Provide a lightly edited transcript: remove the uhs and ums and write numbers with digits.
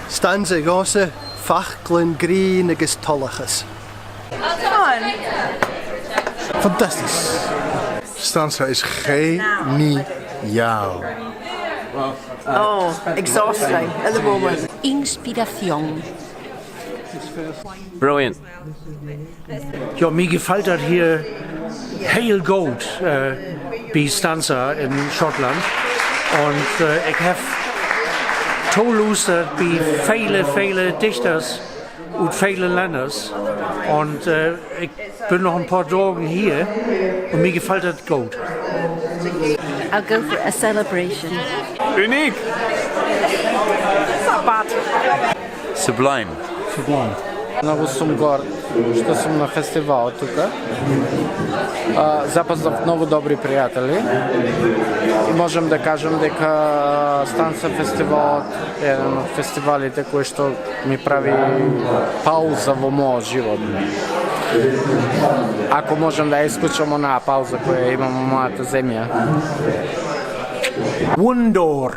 Stanza gosa, fachglyn green agus tollachas. Fantastisch. Stanza is geniaal. Oh, exhausting at the moment. Inspiration. Brilliant. Ja, mir gefällt das hier heel goed bij Stanza in Schotland. Und ich habe toegeluisterd bij viele Dichters uit viele Länder. Und ich bin noch ein paar Tage hier und mir gefällt das gut. I'll go for a celebration. Unique. Not bad. Sublime. Много съм горд, що съм на фестивал тук. Запознах много добри приятели и можем да кажем дека Stanza Festival е един от фестивалите, който ми прави пауза во моят живот. Ако можем да изключим една пауза, която имам в моята земя. Wondor.